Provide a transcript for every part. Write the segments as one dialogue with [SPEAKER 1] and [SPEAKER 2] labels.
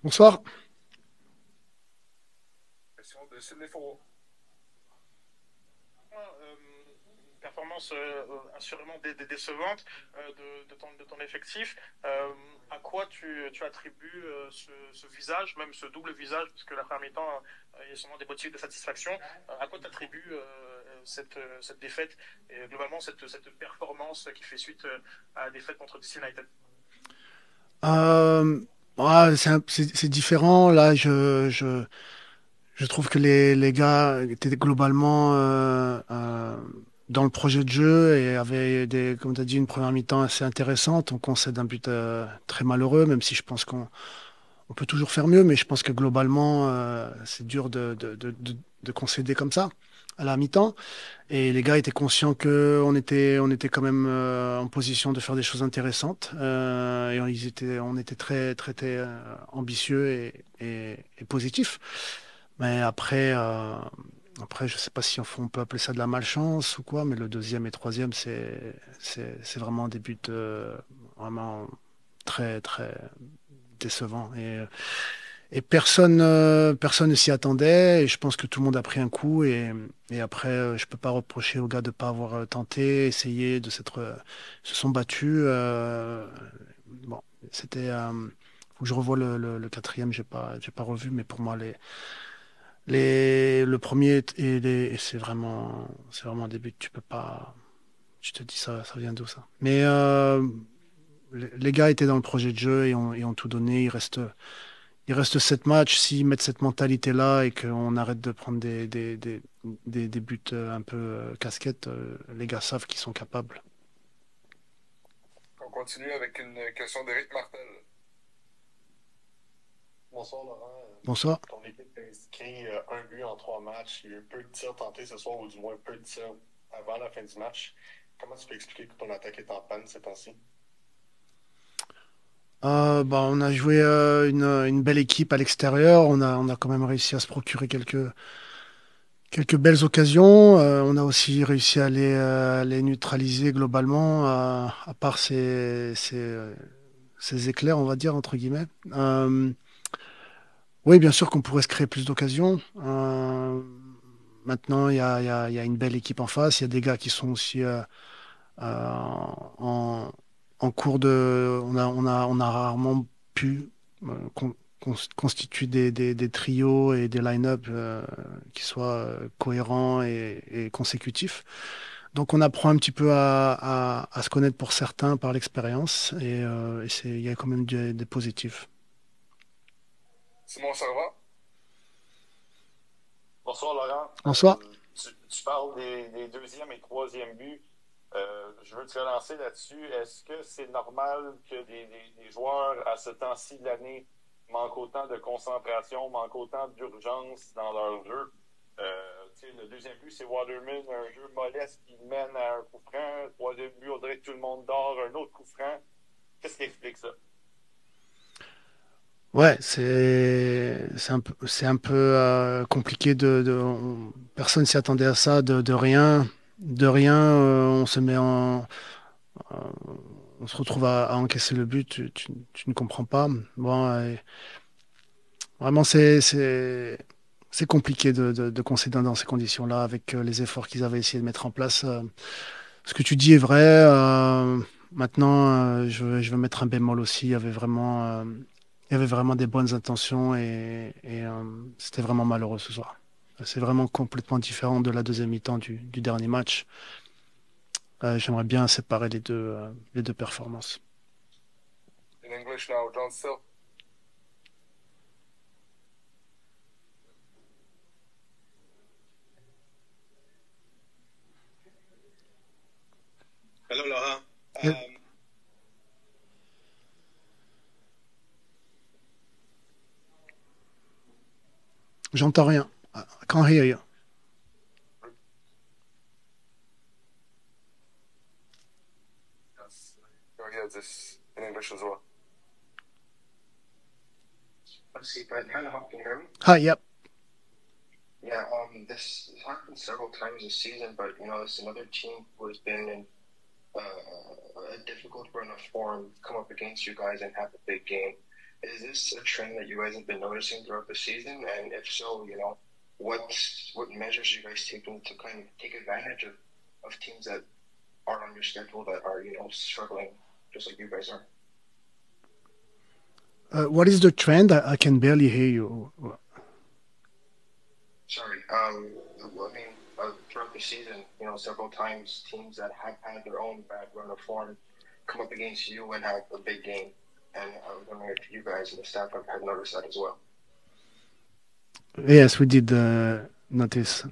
[SPEAKER 1] Bonsoir.
[SPEAKER 2] Question de Sydney Foro. Une performance assurément décevante de ton effectif. À quoi tu attribues ce visage, même ce double visage, parce que la première mi-temps, il y a sûrement des motifs de satisfaction. À quoi tu attribues cette défaite et globalement cette performance qui fait suite à la défaite contre DC United?
[SPEAKER 1] Euh, ouais, c'est différent. Là, je trouve que les gars étaient globalement dans le projet de jeu et avaient comme tu as dit, une première mi-temps assez intéressante. On concède un but très malheureux, même si je pense qu'on peut toujours faire mieux, mais je pense que globalement, c'est dur de concéder comme ça à la mi-temps. Et les gars étaient conscients que on était quand même en position de faire des choses intéressantes. Et on était très ambitieux et positifs. Mais après, je sais pas si on peut appeler ça de la malchance ou quoi, mais le deuxième et troisième, c'est vraiment des buts vraiment très décevants. Et personne ne s'y attendait. Et je pense que tout le monde a pris un coup. Et après, je peux pas reprocher aux gars de pas avoir tenté, essayé, se sont battus. Bon, c'était. Faut que je revoie le quatrième. J'ai pas revu. Mais pour moi, le premier et c'est vraiment un début. Tu peux pas. Tu te dis ça vient d'où ça? Mais les gars étaient dans le projet de jeu et ont tout donné. Il reste 7 matchs. S'ils mettent cette mentalité-là et qu'on arrête de prendre des buts un peu casquettes, les gars savent qu'ils sont capables.
[SPEAKER 2] On continue avec une question d'Éric Martel.
[SPEAKER 3] Bonsoir Laurent.
[SPEAKER 1] Bonsoir.
[SPEAKER 3] Ton équipe a inscrit un but en 3 matchs. Il y a eu peu de tirs tentés ce soir, ou du moins peu de tirs avant la fin du match. Comment tu peux expliquer que ton attaque est en panne ces temps-ci?
[SPEAKER 1] Bah, on a joué une belle équipe à l'extérieur. On a quand même réussi à se procurer quelques belles occasions. On a aussi réussi à les neutraliser globalement, à part ces éclairs, on va dire, entre guillemets. Oui, bien sûr qu'on pourrait se créer plus d'occasions. Maintenant, il y a une belle équipe en face. Il y a des gars qui sont aussi en, en cours de. On a rarement pu constituer des trios et des line-up qui soient cohérents et consécutifs. Donc, on apprend un petit peu à se connaître pour certains par l'expérience il y a quand même des positifs.
[SPEAKER 2] Simon Servat.
[SPEAKER 3] Bonsoir Laurent.
[SPEAKER 1] Bonsoir.
[SPEAKER 3] Tu parles des deuxième et troisième buts. Je veux te relancer là-dessus. Est-ce que c'est normal que des joueurs à ce temps-ci de l'année manquent autant de concentration, manquent autant d'urgence dans leur jeu? Le deuxième but, c'est Waterman, un jeu moleste qui mène à un coup franc. Le troisième but, on dirait que tout le monde dort, un autre coup franc. Qu'est-ce qui explique ça?
[SPEAKER 1] Ouais, c'est un peu compliqué personne s'y attendait à ça de rien on se met euh, on se retrouve à encaisser le but tu ne comprends pas bon vraiment c'est compliqué de concéder dans ces conditions-là avec les efforts qu'ils avaient essayé de mettre en place. Ce que tu dis est vrai. Maintenant, je veux mettre un bémol aussi. Il y avait vraiment des bonnes intentions et c'était vraiment malheureux ce soir. C'est vraiment complètement différent de la deuxième mi-temps du dernier match. J'aimerais bien séparer les deux performances.
[SPEAKER 2] In English now, John Still.
[SPEAKER 3] Hello Laurent.
[SPEAKER 1] Et j'entends rien. I can't hear you.
[SPEAKER 2] Yes. Go ahead, this in English as well.
[SPEAKER 3] Let's see, Brett. Hello, can you hear me?
[SPEAKER 1] Hi, yep.
[SPEAKER 3] Yeah, this has happened several times this season, but it's another team who has been in a difficult run of form, come up against you guys and have a big game.
[SPEAKER 4] Is this a trend that you guys have been noticing throughout the season? And if so, what measures are you guys taking to kind of take advantage of teams that are on your schedule that are, struggling just like you guys are?
[SPEAKER 1] What is the trend? I can barely hear you.
[SPEAKER 4] Sorry. Well, I mean, throughout the season, several times teams that have had their own bad run of form come up against you and have a big game. And I was wondering if you guys and the staff have had noticed that as well.
[SPEAKER 1] Yes, we did notice.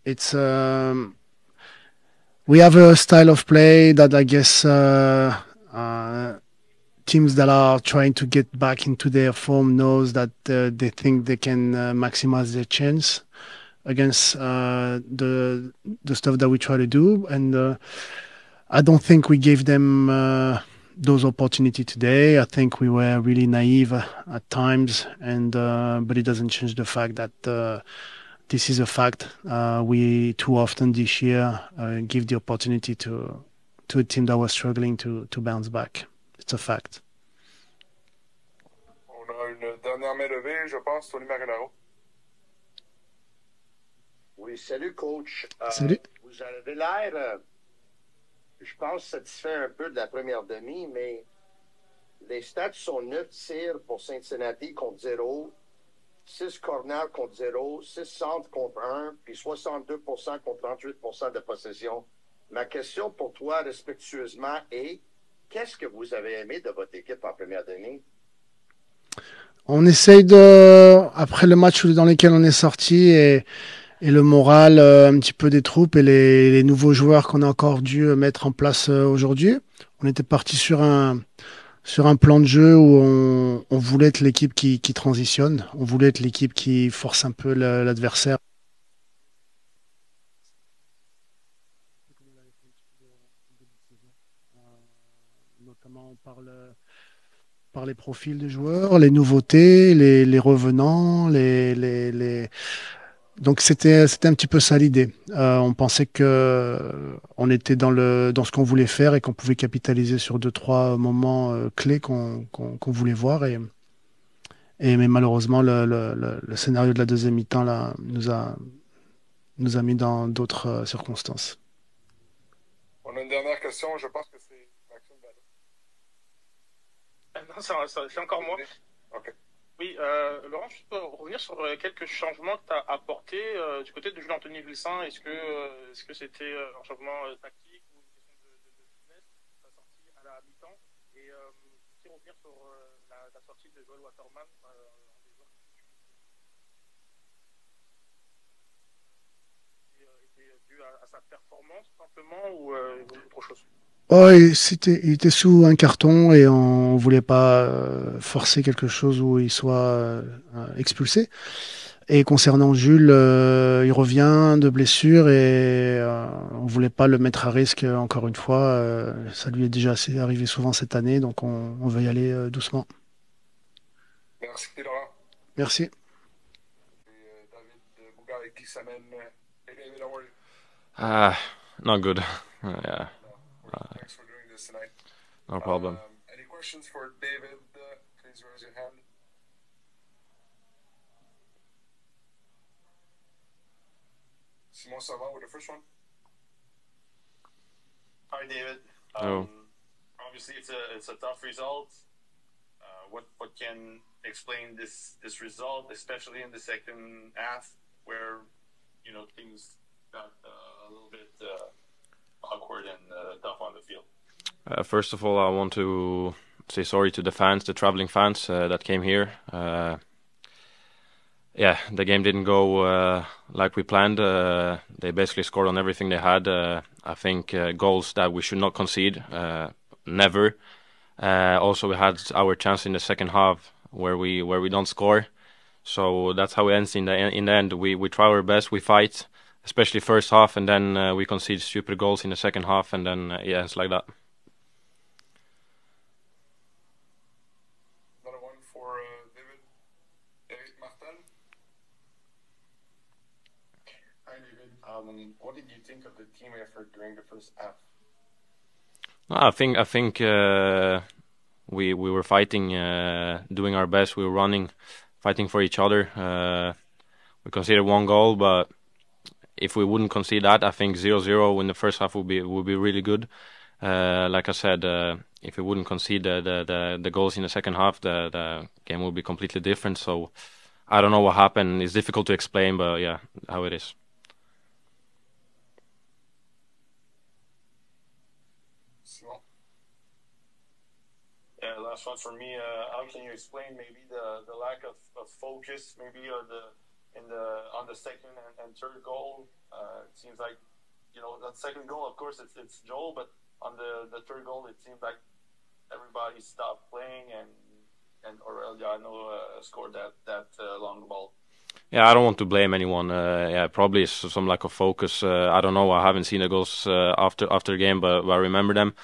[SPEAKER 1] It's We have a style of play that I guess teams that are trying to get back into their form knows that they think they can maximize their chance against the stuff that we try to do, and I don't think we gave them those opportunity today. I think we were really naive at times, and but it doesn't change the fact that this is a fact. We too often this year give the opportunity to a team that was struggling to bounce back. It's a fact.
[SPEAKER 5] On a une dernière main levée, je pense, Tony Marinaro.
[SPEAKER 6] Oui, salut coach.
[SPEAKER 1] Salut.
[SPEAKER 6] Vous avez l'air, je pense, satisfait un peu de la première demi, mais les stats sont 9 tirs pour Cincinnati contre 0, 6 corners contre 0, 6 centres contre 1, puis 62% contre 38% de possession. Ma question pour toi, respectueusement, est qu'est-ce que vous avez aimé de votre équipe en première demi?
[SPEAKER 1] On essaye après le match dans lequel on est sorti et le moral un petit peu des troupes et les nouveaux joueurs qu'on a encore dû mettre en place aujourd'hui. On était parti sur un plan de jeu où on voulait être l'équipe qui transitionne, on voulait être l'équipe qui force un peu l'adversaire. Notamment par les profils des joueurs, les nouveautés, les revenants, donc c'était un petit peu ça l'idée. On pensait que on était dans ce qu'on voulait faire et qu'on pouvait capitaliser sur deux trois moments clés qu'on voulait voir mais malheureusement le scénario de la deuxième mi-temps là nous a mis dans d'autres circonstances.
[SPEAKER 5] On a une dernière question, je pense que c'est Maxime Ballot.
[SPEAKER 2] Non, c'est encore moi.
[SPEAKER 5] Ok.
[SPEAKER 2] Oui, Laurent, je peux revenir sur quelques changements que tu as apportés du côté de Jules-Anthony Vilsain. Est-ce que c'était un changement tactique ou une question de business? Tu as sorti à la mi-temps. Et aussi revenir sur la sortie de Joel Waterman, un des joueurs qui était dû à sa performance simplement ou autre chose?
[SPEAKER 1] Oh, il était sous un carton et on voulait pas forcer quelque chose où il soit expulsé. Et concernant Jules, il revient de blessure et on voulait pas le mettre à risque encore une fois. Ça lui est déjà assez arrivé souvent cette année, donc on va y aller doucement.
[SPEAKER 5] Merci Laurent.
[SPEAKER 1] Merci.
[SPEAKER 5] Et David Bougaï qui s'amène. Hey David, how are you?
[SPEAKER 7] Not good. Yeah,
[SPEAKER 5] Thanks for doing this tonight.
[SPEAKER 7] no problem.
[SPEAKER 5] Any questions for David? Please raise your hand. Simon Savant with the first one.
[SPEAKER 3] Hi, David.
[SPEAKER 7] Hello.
[SPEAKER 3] Obviously, it's a tough result. What can explain this result, especially in the second half, where things got a little bit awkward and tough on the field?
[SPEAKER 7] First of all, I want to say sorry to the fans, the traveling fans that came here. Yeah, the game didn't go like we planned. They basically scored on everything they had. I think goals that we should not concede, never. Also, we had our chance in the second half where we don't score. So that's how it ends in the end. We try our best, we fight, especially first half, and then we concede stupid goals in the second half, and then yeah, it's like that.
[SPEAKER 5] Another one for David. Eric Martin.
[SPEAKER 4] Hi, David. What did you think of the team effort during the first half?
[SPEAKER 7] I think we were fighting, doing our best. We were running, fighting for each other. We conceded one goal, but if we wouldn't concede that, I think 0-0 in the first half would be really good. Like I said, if we wouldn't concede the goals in the second half, the game would be completely different. So I don't know what happened. It's difficult to explain, but yeah, how it is.
[SPEAKER 3] Yeah, last one for me. How can you explain maybe the lack of focus, maybe on the second and third goal? It seems like, that second goal, of course, it's Joel, but on the third goal, it seems like everybody stopped playing and Aurelia, I know, scored that long ball.
[SPEAKER 7] Yeah, I don't want to blame anyone. Yeah, probably some lack of focus. I don't know. I haven't seen the goals after the game, but I remember them.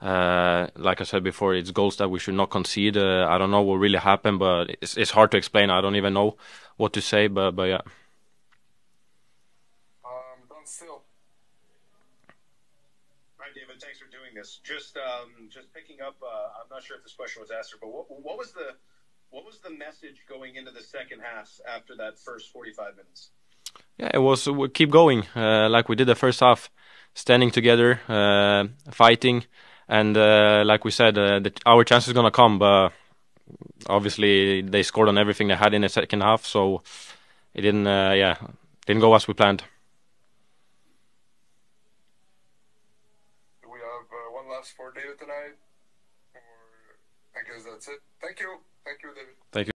[SPEAKER 7] Like I said before, it's goals that we should not concede. I don't know what really happened, but it's hard to explain. I don't even know what to say, but yeah.
[SPEAKER 5] Don Still.
[SPEAKER 8] Hi, David. Thanks for doing this. Just picking up. I'm not sure if this question was asked, but what was the message going into the second half after that first 45 minutes?
[SPEAKER 7] Yeah, it was we keep going like we did the first half, standing together, fighting, and like we said, our chance is gonna come. But obviously, they scored on everything they had in the second half, so it didn't go as we planned.
[SPEAKER 5] Do we have one last for David tonight? Or I guess that's it. Thank you. Thank you, David.
[SPEAKER 7] Thank you.